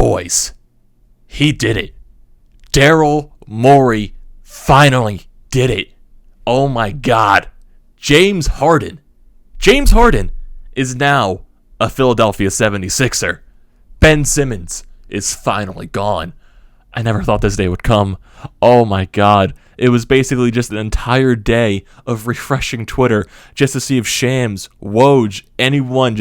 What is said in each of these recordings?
boys, he did it. Daryl Morey finally did it. Oh my God. James Harden is now a Philadelphia 76er. Ben Simmons is finally gone. I never thought this day would come. Oh my God. It was basically just an entire day of refreshing Twitter just to see if Shams, Woj, anyone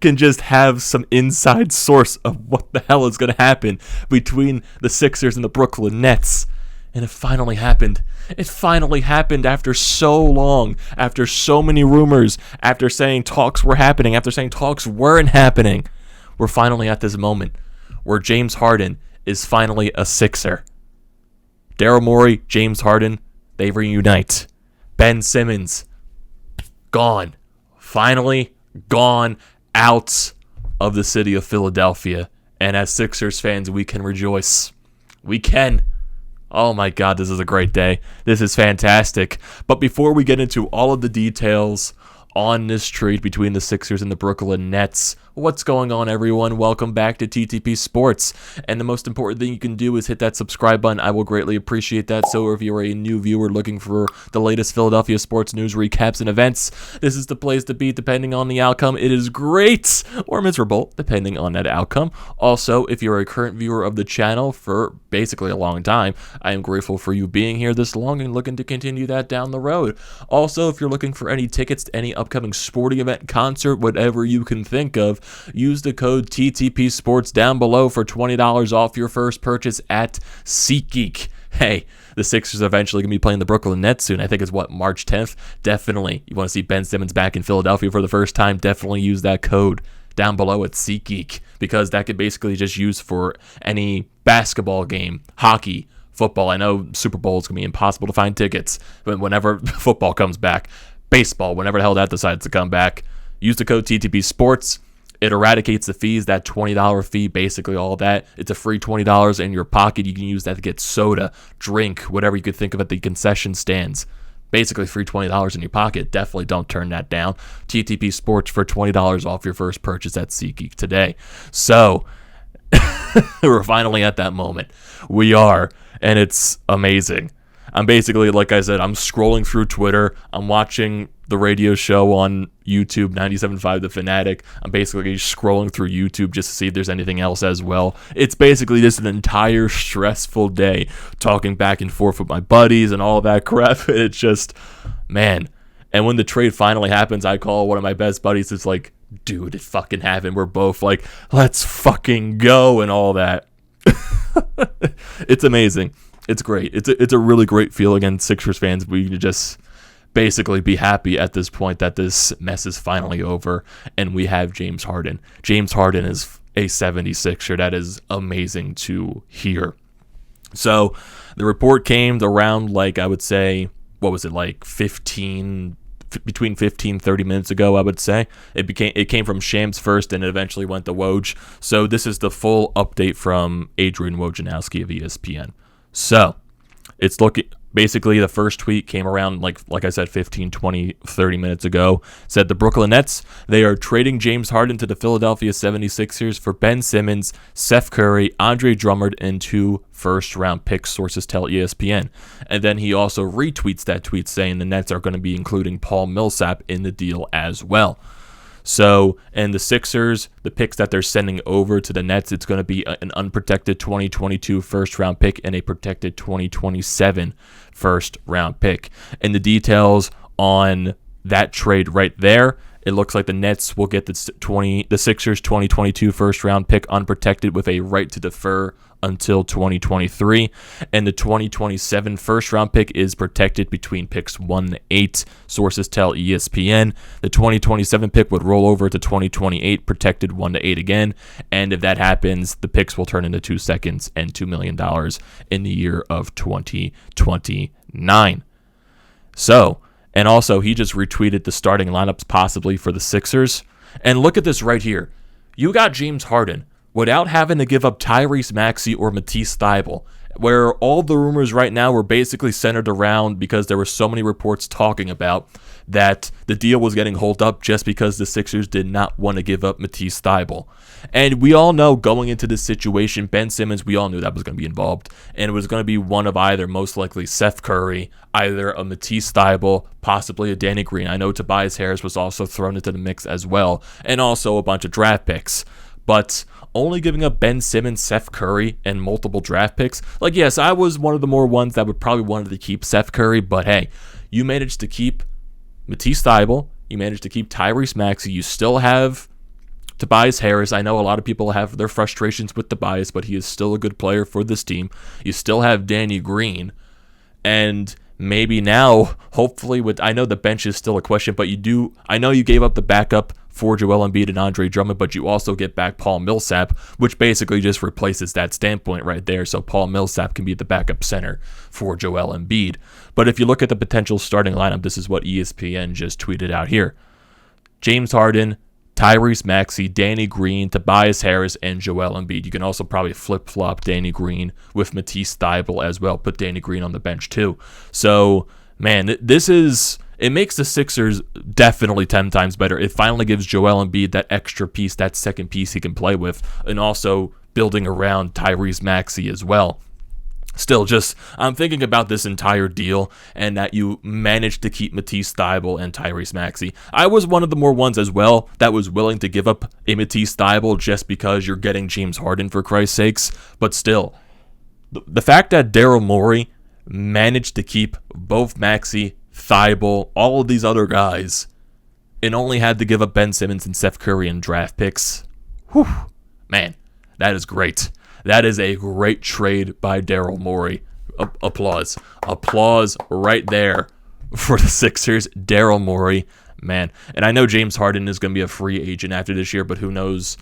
can just have some inside source of what the hell is going to happen between the Sixers and the Brooklyn Nets. And it finally happened. It finally happened after so long, after so many rumors, after saying talks were happening, after saying talks weren't happening. We're finally at this moment where James Harden is finally a Sixer. Daryl Morey, James Harden, they reunite. Ben Simmons, gone. Finally gone out of the city of Philadelphia. And as Sixers fans, we can rejoice. We can. Oh my God, this is a great day. This is fantastic. But before we get into all of the details on this trade between the Sixers and the Brooklyn Nets, what's going on, everyone? Welcome back to TTP Sports. And the most important thing you can do is hit that subscribe button. I will greatly appreciate that. So if you're a new viewer looking for the latest Philadelphia sports news, recaps, and events, this is the place to be depending on the outcome. It is great or miserable depending on that outcome. Also, if you're a current viewer of the channel for basically a long time, I am grateful for you being here this long and looking to continue that down the road. Also, if you're looking for any tickets to any upcoming sporting event, concert, whatever you can think of, use the code TTPSPORTS down below for $20 off your first purchase at SeatGeek. Hey, the Sixers are eventually going to be playing the Brooklyn Nets soon. I think it's March 10th? Definitely. You want to see Ben Simmons back in Philadelphia for the first time? Definitely use that code down below at SeatGeek, because that could basically just use for any basketball game, hockey, football. I know Super Bowl is going to be impossible to find tickets, but whenever football comes back, baseball, whenever the hell that decides to come back, use the code TTPSPORTS. It eradicates the fees, that $20 fee, basically all that. It's a free $20 in your pocket. You can use that to get soda, drink, whatever you could think of at the concession stands. Basically free $20 in your pocket. Definitely don't turn that down. TTP Sports for $20 off your first purchase at SeatGeek today. So, we're finally at that moment. We are, and it's amazing. I'm basically, like I said, I'm scrolling through Twitter. I'm watching the radio show on YouTube, 97.5 The Fanatic. I'm basically scrolling through YouTube just to see if there's anything else as well. It's basically just an entire stressful day talking back and forth with my buddies and all that crap. It's just, man. And when the trade finally happens, I call one of my best buddies. It's like, dude, it fucking happened. We're both like, let's fucking go and all that. It's amazing. It's great. It's a really great feeling, and Sixers fans, we just basically be happy at this point that this mess is finally over, and we have James Harden. James Harden is a 76er. That is amazing to hear. So the report came around, like, I would say, what was it, like between 15 30 minutes ago, I would say. It came from Shams first, and it eventually went to Woj. So this is the full update from Adrian Wojnarowski of ESPN. So, it's looking, basically the first tweet came around, like I said, 15, 20, 30 minutes ago. Said the Brooklyn Nets, they are trading James Harden to the Philadelphia 76ers for Ben Simmons, Seth Curry, Andre Drummond, and 2 first-round picks, sources tell ESPN. And then he also retweets that tweet saying the Nets are going to be including Paul Millsap in the deal as well. So, and the Sixers, the picks that they're sending over to the Nets, it's going to be an unprotected 2022 first-round pick and a protected 2027 first-round pick. And the details on that trade right there, it looks like the Nets will get the Sixers 2022 first-round pick unprotected with a right to defer until 2023, and the 2027 first-round pick is protected between picks 1 and 8, sources tell ESPN. The 2027 pick would roll over to 2028, protected 1 to 8 again, and if that happens, the picks will turn into 2 seconds and $2 million in the year of 2029. So, and also, he just retweeted the starting lineups possibly for the Sixers, and look at this right here. You got James Harden without having to give up Tyrese Maxey or Matisse Thybulle, where all the rumors right now were basically centered around, because there were so many reports talking about that the deal was getting held up just because the Sixers did not want to give up Matisse Thybulle. And we all know going into this situation, Ben Simmons, we all knew that was going to be involved. And it was going to be one of either, most likely Seth Curry, either a Matisse Thybulle, possibly a Danny Green. I know Tobias Harris was also thrown into the mix as well, and also a bunch of draft picks. But only giving up Ben Simmons, Seth Curry, and multiple draft picks. Like, yes, I was one of the more ones that would probably wanted to keep Seth Curry, but hey, you managed to keep Matisse Thybulle. You managed to keep Tyrese Maxey. You still have Tobias Harris. I know a lot of people have their frustrations with Tobias, but he is still a good player for this team. You still have Danny Green. And maybe now, hopefully, I know the bench is still a question, but I know you gave up the backup for Joel Embiid and Andre Drummond, but you also get back Paul Millsap, which basically just replaces that standpoint right there, so Paul Millsap can be the backup center for Joel Embiid. But if you look at the potential starting lineup, this is what ESPN just tweeted out here. James Harden, Tyrese Maxey, Danny Green, Tobias Harris, and Joel Embiid. You can also probably flip-flop Danny Green with Matisse Thybulle as well. Put Danny Green on the bench too. So, man, it makes the Sixers definitely 10 times better. It finally gives Joel Embiid that extra piece, that second piece he can play with, and also building around Tyrese Maxey as well. Still, I'm thinking about this entire deal and that you managed to keep Matisse Thybulle and Tyrese Maxey. I was one of the more ones as well that was willing to give up a Matisse Thybulle just because you're getting James Harden, for Christ's sakes. But still, the fact that Daryl Morey managed to keep both Maxey, Thybulle, all of these other guys, and only had to give up Ben Simmons and Seth Curry in draft picks, man, that is great. That is a great trade by Daryl Morey. Applause. Applause right there for the Sixers. Daryl Morey, man. And I know James Harden is going to be a free agent after this year, but who knows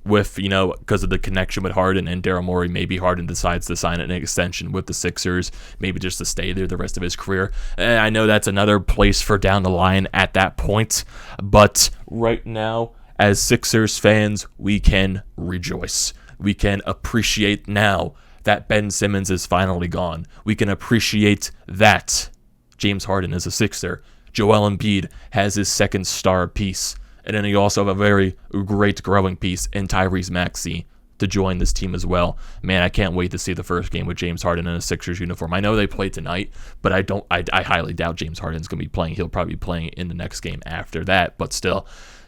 with, because of the connection with Harden and Daryl Morey, maybe Harden decides to sign an extension with the Sixers, maybe just to stay there the rest of his career. And I know that's another place for down the line at that point, but right now, as Sixers fans, we can rejoice. We can appreciate now that Ben Simmons is finally gone. We can appreciate that James Harden is a Sixer. Joel Embiid has his second star piece. And then you also have a very great growing piece in Tyrese Maxey to join this team as well. Man, I can't wait to see the first game with James Harden in a Sixers uniform. I know they play tonight, but I highly doubt James Harden's going to be playing. He'll probably be playing in the next game after that, but still,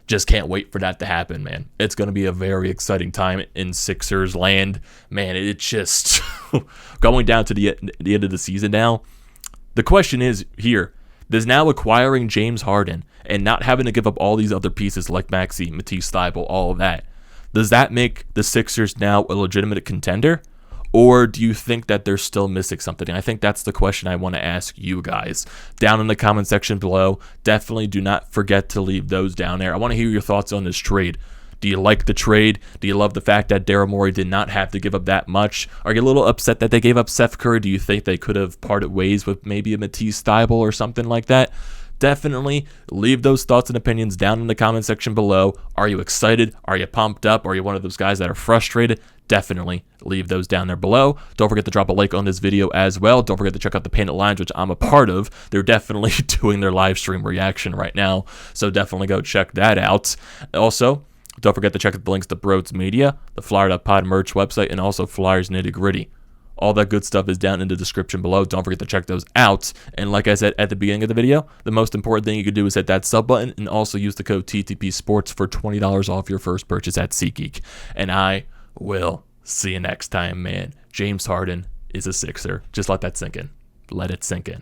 just can't wait for that to happen, man. It's going to be a very exciting time in Sixers land. Man, it's just going down to the end of the season now. The question is here, does now acquiring James Harden and not having to give up all these other pieces like Maxey, Matisse Thybulle, all of that, does that make the Sixers now a legitimate contender? Or do you think that they're still missing something? And I think that's the question I want to ask you guys down in the comment section below. Definitely do not forget to leave those down there. I want to hear your thoughts on this trade. Do you like the trade? Do you love the fact that Daryl Morey did not have to give up that much? Are you a little upset that they gave up Seth Curry? Do you think they could have parted ways with maybe a Matisse Thybulle or something like that? Definitely leave those thoughts and opinions down in the comment section below. Are you excited? Are you pumped up? Are you one of those guys that are frustrated? Definitely leave those down there below. Don't forget to drop a like on this video as well. Don't forget to check out the Painted Lines, which I'm a part of. They're definitely doing their live stream reaction right now, so definitely go check that out. Also, don't forget to check out the links to BrodesMedia, the Flyer.pod merch website, and also Flyers Nitty Gritty. All that good stuff is down in the description below. Don't forget to check those out. And like I said at the beginning of the video, the most important thing you can do is hit that sub button and also use the code TTPSPORTS for $20 off your first purchase at SeatGeek. And I will see you next time, man. James Harden is a Sixer. Just let that sink in. Let it sink in.